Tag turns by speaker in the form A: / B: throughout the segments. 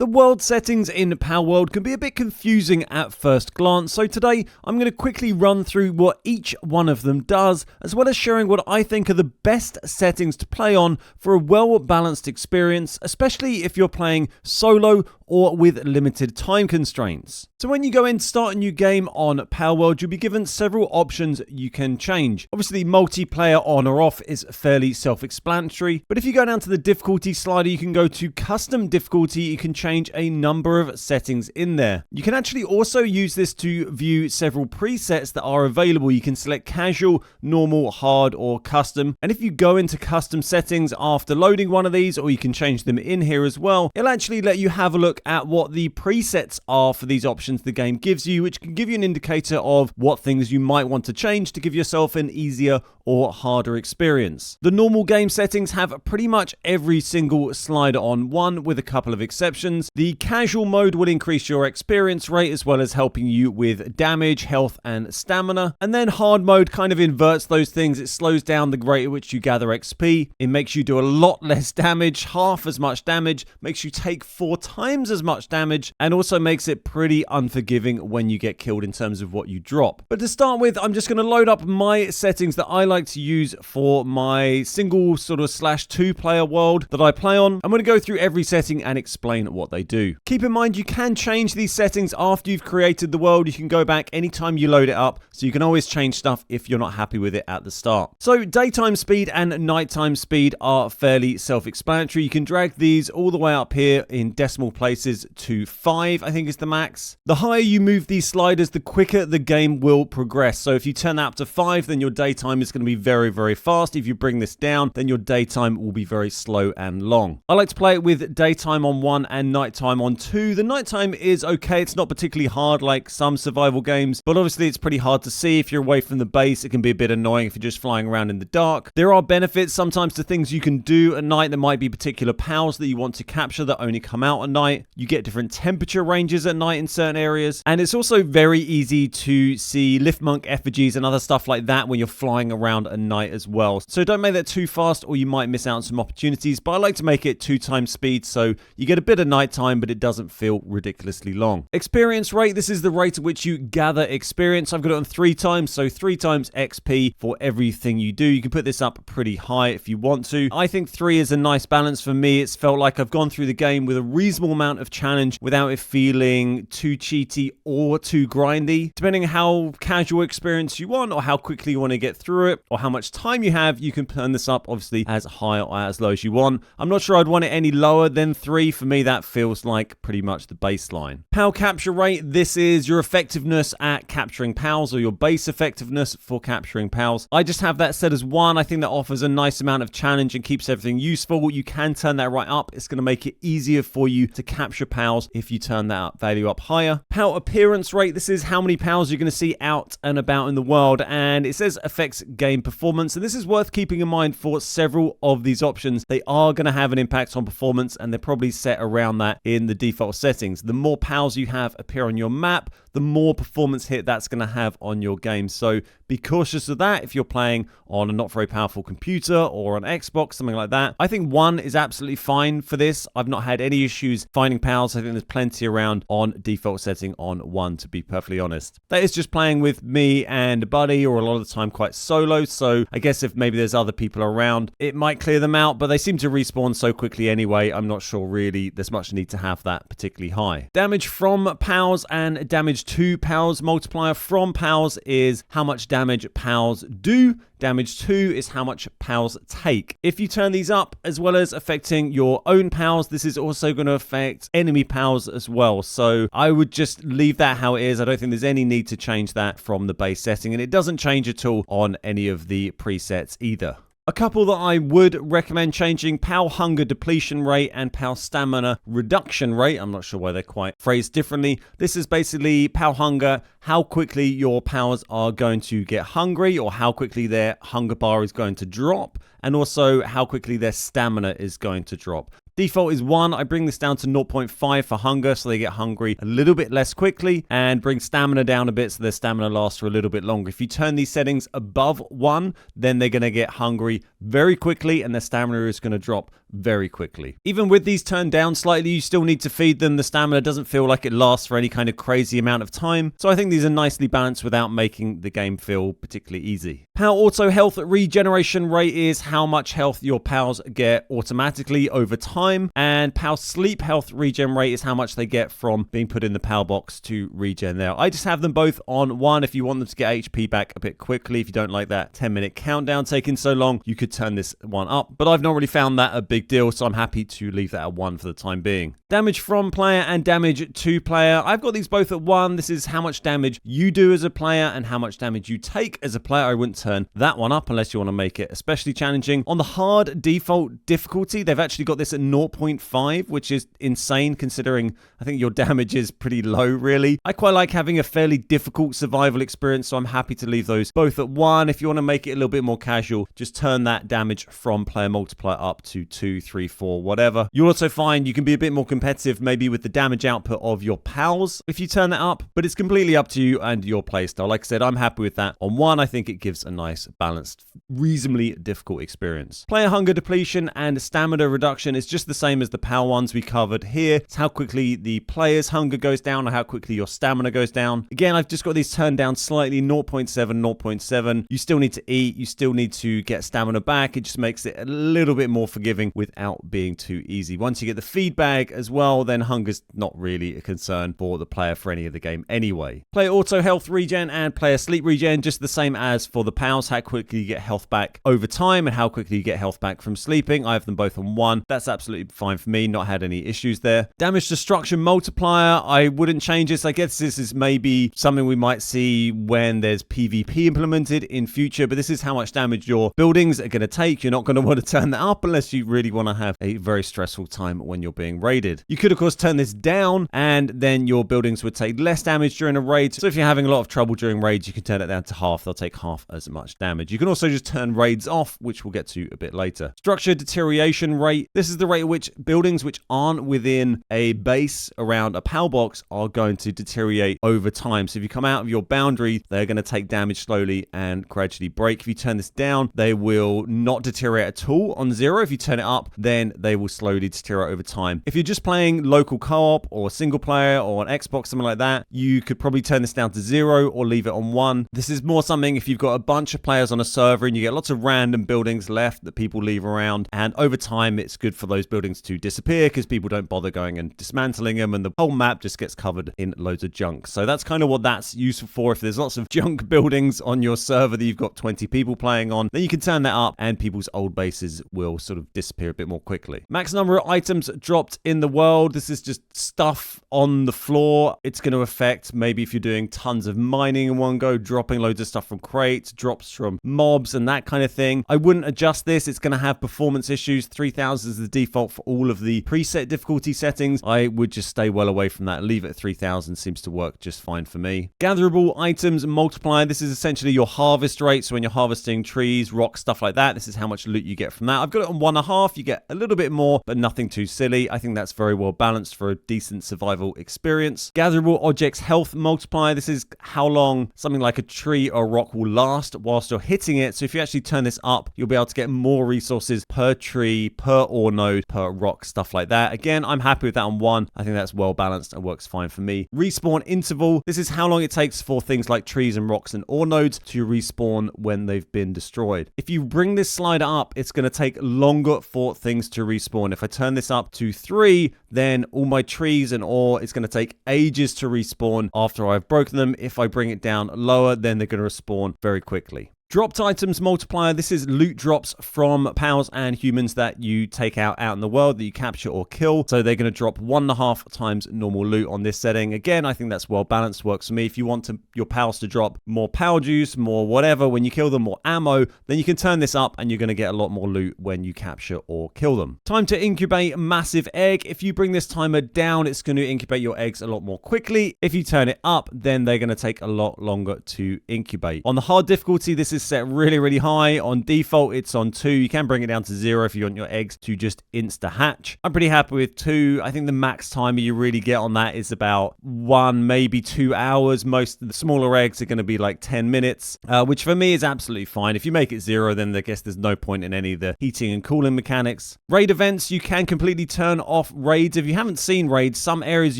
A: The world settings in Palworld can be a bit confusing at first glance, so today I'm going to quickly run through what each one of them does, as well as sharing what I think are the best settings to play on for a well-balanced experience, especially if you're playing solo or with limited time constraints. So when you go in to start a new game on Palworld, you'll be given several options you can change. Obviously, multiplayer on or off is fairly self-explanatory, but if you go down to the difficulty slider, you can go to custom difficulty. You can change a number of settings in there. You can actually also use this to view several presets that are available. You can select casual, normal, hard, or custom. And if you go into custom settings after loading one of these, or you can change them in here as well, it'll actually let you have a look at what the presets are for these options the game gives you, which can give you an indicator of what things you might want to change to give yourself an easier or harder experience. The normal game settings have pretty much every single slider on one, with a couple of exceptions. The casual mode will increase your experience rate as well as helping you with damage, health, and stamina. And then hard mode kind of inverts those things. It slows down the rate at which you gather XP. It makes you do a lot less damage, half as much damage, makes you take 4 times as much damage, and also makes it pretty unforgiving when you get killed in terms of what you drop. But to start with, I'm just going to load up my settings that I like to use for my single sort of /2 player world that I play on. I'm going to go through every setting and explain what they do. Keep in mind, you can change these settings after you've created the world. You can go back anytime you load it up, so you can always change stuff if you're not happy with it at the start. So daytime speed and nighttime speed are fairly self-explanatory. You can drag these all the way up here in decimal places to 5, I think is the max. The higher you move these sliders, the quicker the game will progress. So if you turn that up to 5, then your daytime is going to be very, very fast. If you bring this down, then your daytime will be very slow and long. I like to play it with daytime on 1 and nighttime on 2. The nighttime is okay. It's not particularly hard like some survival games, but obviously it's pretty hard to see. If you're away from the base, it can be a bit annoying if you're just flying around in the dark. There are benefits sometimes to things you can do at night. There might be particular pals that you want to capture that only come out at night. You get different temperature ranges at night in certain areas, and it's also very easy to see liftmonk effigies and other stuff like that when you're flying around at night as well. So don't make that too fast or you might miss out on some opportunities, but I like to make it 2 times speed so you get a bit of nighttime but it doesn't feel ridiculously long. Experience rate, this is the rate at which you gather experience. I've got it on 3 times, so 3 times XP for everything you do. You can put this up pretty high if you want to. I think 3 is a nice balance for me. It's felt like I've gone through the game with a reasonable amount of challenge without it feeling too cheaty or too grindy. Depending on how casual experience you want or how quickly you want to get through it or how much time you have, you can turn this up obviously as high or as low as you want. I'm not sure I'd want it any lower than 3. For me, that feels like pretty much the baseline. PAL capture rate, this is your effectiveness at capturing pals or your base effectiveness for capturing pals. I just have that set as 1. I think that offers a nice amount of challenge and keeps everything useful. You can turn that right up. It's going to make it easier for you to capture pals if you turn that value up higher. PAL appearance rate, this is how many pals you're going to see out and about in the world, and it says affects game performance, and this is worth keeping in mind for several of these options. They are going to have an impact on performance, and they're probably set around that in the default settings. The more pals you have appear on your map, the more performance hit that's going to have on your game. So be cautious of that if you're playing on a not very powerful computer or on Xbox, something like that. I think 1 is absolutely fine for this. I've not had any issues finding pals. I think there's plenty around on default setting on 1, to be perfectly honest. That is just playing with me and a buddy, or a lot of the time quite solo. So I guess if maybe there's other people around, it might clear them out, but they seem to respawn so quickly anyway. I'm not sure really there's much need to have that particularly high. Damage from pals and damage to pals multiplier from pals is how much damage pals do. Damage 2 is how much pals take. If you turn these up, as well as affecting your own pals, this is also going to affect enemy pals as well. So I would just leave that how it is. I don't think there's any need to change that from the base setting, and it doesn't change at all on any of the presets either. A couple that I would recommend changing: PAL hunger depletion rate and PAL stamina reduction rate. I'm not sure why they're quite phrased differently. This is basically PAL hunger, how quickly your pals are going to get hungry or how quickly their hunger bar is going to drop, and also how quickly their stamina is going to drop. Default is 1. I bring this down to 0.5 for hunger, so they get hungry a little bit less quickly, and bring stamina down a bit so their stamina lasts for a little bit longer. If you turn these settings above 1, then they're going to get hungry very quickly and their stamina is going to drop very quickly. Even with these turned down slightly, you still need to feed them. The stamina doesn't feel like it lasts for any kind of crazy amount of time. So I think these are nicely balanced without making the game feel particularly easy. Pal Auto Health regeneration rate is how much health your pals get automatically over time. And Pal Sleep health regen rate is how much they get from being put in the Pal box to regen there. I just have them both on 1. If you want them to get HP back a bit quickly, if you don't like that 10-minute countdown taking so long, you could turn this one up. But I've not really found that a big deal, so I'm happy to leave that at 1 for the time being. Damage from player and damage to player. I've got these both at 1. This is how much damage you do as a player and how much damage you take as a player. I wouldn't turn that one up unless you want to make it especially challenging. On the hard default difficulty, they've actually got this at 0.5, which is insane considering I think your damage is pretty low, really. I quite like having a fairly difficult survival experience, so I'm happy to leave those both at 1. If you want to make it a little bit more casual, just turn that damage from player multiplier up to 2, 3, 4, whatever. You'll also find you can be a bit more competitive maybe with the damage output of your pals if you turn that up, but it's completely up to you and your playstyle. Like I said, I'm happy with that. On 1, I think it gives a nice, balanced, reasonably difficult experience. Player hunger depletion and stamina reduction is just the same as the pal ones we covered here. It's how quickly the player's hunger goes down or how quickly your stamina goes down. Again, I've just got these turned down slightly, 0.7, 0.7. You still need to eat, you still need to get stamina back. It just makes it a little bit more forgiving without being too easy. Once you get the feed bag as well, then hunger's not really a concern for the player for any of the game anyway. Player auto health regen and player sleep regen, just the same as for the pals, how quickly you get health back over time and how quickly you get health back from sleeping. I have them both on 1. That's absolutely fine for me, not had any issues there. Damage destruction multiplier, I wouldn't change this. I guess this is maybe something we might see when there's PvP implemented in future, but this is how much damage your buildings are going to take. You're not going to want to turn that up unless you really want to have a very stressful time when you're being raided. You could of course turn this down and then your buildings would take less damage during a raid. So if you're having a lot of trouble during raids, you can turn it down to half. They'll take half as much damage. You can also just turn raids off, which we'll get to a bit later. Structure deterioration rate. This is the rate at which buildings which aren't within a base around a PAL box are going to deteriorate over time. So if you come out of your boundary, they're going to take damage slowly and gradually break. If you turn this down, they will not deteriorate at all on 0. If you turn it up, then they will slowly deteriorate over time. If you're just playing local co-op or single player or an Xbox, something like that, you could probably turn this down to 0 or leave it on 1. This is more something if you've got a bunch of players on a server and you get lots of random buildings left that people leave around, and over time it's good for those buildings to disappear because people don't bother going and dismantling them and the whole map just gets covered in loads of junk. So that's kind of what that's useful for. If there's lots of junk buildings on your server that you've got 20 people playing on, then you can turn that up and people's old bases will sort of disappear a bit more quickly. Max number of items dropped in the world. This is just stuff on the floor. It's going to affect maybe if you're doing tons of mining in one go, dropping loads of stuff from crates, drops from mobs and that kind of thing. I wouldn't adjust this. It's going to have performance issues. 3000 is the default for all of the preset difficulty settings. I would just stay well away from that. Leave it at 3000. Seems to work just fine for me. Gatherable items multiplier. This is essentially your harvest rate. So when you're harvesting trees, rocks, stuff like that, this is how much loot you get from that. I've got it on 1.5. You get a little bit more, but nothing too silly. I think that's very well balanced for a decent survival experience. Gatherable objects health multiplier. This is how long something like a tree or rock will last whilst you're hitting it. So if you actually turn this up, you'll be able to get more resources per tree, per ore node, per rock, stuff like that. Again, I'm happy with that on 1. I think that's well balanced and works fine for me. Respawn interval. This is how long it takes for things like trees and rocks and ore nodes to respawn when they've been destroyed. If you bring this slider up, it's going to take longer for things to respawn. If I turn this up to 3, then all my trees and ore, it's going to take ages to respawn after I've broken them. If I bring it down lower, then they're going to respawn very quickly. Dropped items multiplier. This is loot drops from pals and humans that you take out in the world that you capture or kill. So they're going to drop 1.5 times normal loot on this setting. Again, I think that's well balanced. Works for me. If you want your pals to drop more pal juice, more whatever, when you kill them, more ammo, then you can turn this up and you're going to get a lot more loot when you capture or kill them. Time to incubate massive egg. If you bring this timer down, it's going to incubate your eggs a lot more quickly. If you turn it up, then they're going to take a lot longer to incubate. On the hard difficulty, this is is set really, really high. On default, it's on 2. You can bring it down to 0 if you want your eggs to just insta-hatch. I'm pretty happy with 2. I think the max timer you really get on that is about 1, maybe 2 hours. Most of the smaller eggs are going to be like 10 minutes, which for me is absolutely fine. If you make it 0, then I guess there's no point in any of the heating and cooling mechanics. Raid events, you can completely turn off raids. If you haven't seen raids, some areas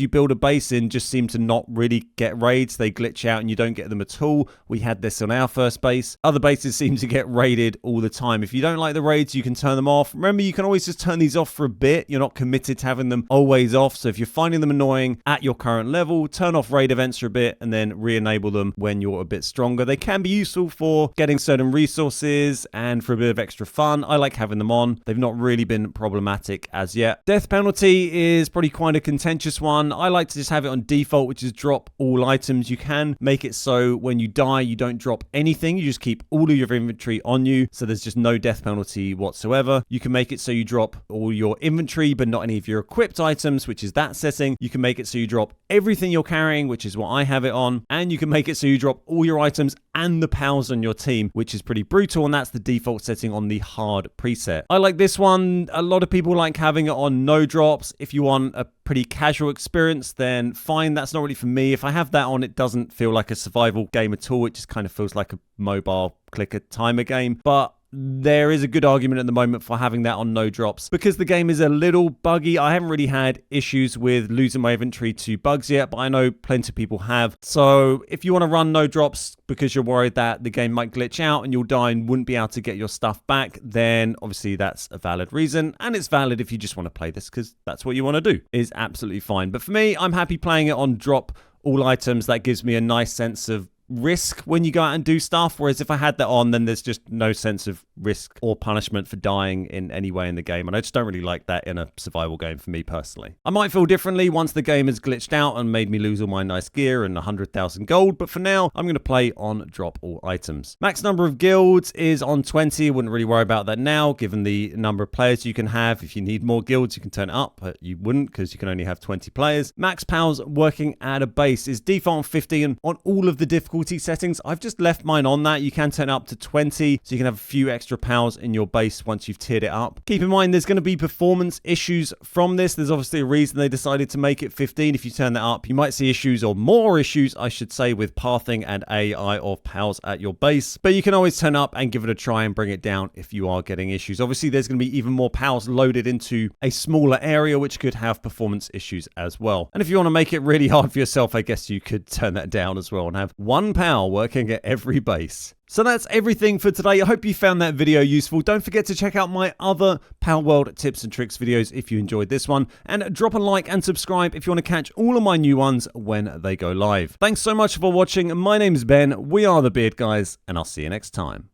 A: you build a base in just seem to not really get raids. They glitch out and you don't get them at all. We had this on our first base. Other bases seem to get raided all the time. If you don't like the raids, you can turn them off. Remember, you can always just turn these off for a bit. You're not committed to having them always off. So if you're finding them annoying at your current level, turn off raid events for a bit and then re-enable them when you're a bit stronger. They can be useful for getting certain resources and for a bit of extra fun. I like having them on. They've not really been problematic as yet. Death penalty is probably quite a contentious one. I like to just have it on default, which is drop all items. You can make it so when you die, you don't drop anything. You just keep all of your inventory on you. So there's just no death penalty whatsoever. You can make it so you drop all your inventory, but not any of your equipped items, which is that setting. You can make it so you drop everything you're carrying, which is what I have it on. And you can make it so you drop all your items and the pals on your team, which is pretty brutal. And that's the default setting on the hard preset. I like this one. A lot of people like having it on no drops. If you want a pretty casual experience, then fine. That's not really for me. If I have that on, it doesn't feel like a survival game at all. It just kind of feels like a mobile clicker timer game. But there is a good argument at the moment for having that on no drops because the game is a little buggy. I haven't really had issues with losing my inventory to bugs yet, but I know plenty of people have. So if you want to run no drops because you're worried that the game might glitch out and you'll die and wouldn't be able to get your stuff back, then obviously that's a valid reason. And it's valid if you just want to play this because that's what you want to do. Is absolutely fine. But for me, I'm happy playing it on drop all items. That gives me a nice sense of risk when you go out and do stuff, whereas if I had that on, then there's just no sense of risk or punishment for dying in any way in the game, and I just don't really like that in a survival game for me personally. I might feel differently once the game has glitched out and made me lose all my nice gear and 100,000 gold, but for now I'm going to play on drop all items. Max number of guilds is on 20. Wouldn't really worry about that now given the number of players you can have. If you need more guilds, you can turn it up, but you wouldn't because you can only have 20 players. Max pals working at a base is default on 50 and on all of the difficulty settings. I've just left mine on that. You can turn it up to 20, so you can have a few extra pals in your base once you've tiered it up. Keep in mind, there's going to be performance issues from this. There's obviously a reason they decided to make it 15. If you turn that up, you might see issues, or more issues, I should say, with pathing and AI of pals at your base. But you can always turn up and give it a try and bring it down if you are getting issues. Obviously, there's going to be even more pals loaded into a smaller area, which could have performance issues as well. And if you want to make it really hard for yourself, I guess you could turn that down as well and have one pal working at every base. So that's everything for today. I hope you found that video useful. Don't forget to check out my other Palworld tips and tricks videos if you enjoyed this one. And drop a like and subscribe if you want to catch all of my new ones when they go live. Thanks so much for watching. My name's Ben. We are the Beard Guys, and I'll see you next time.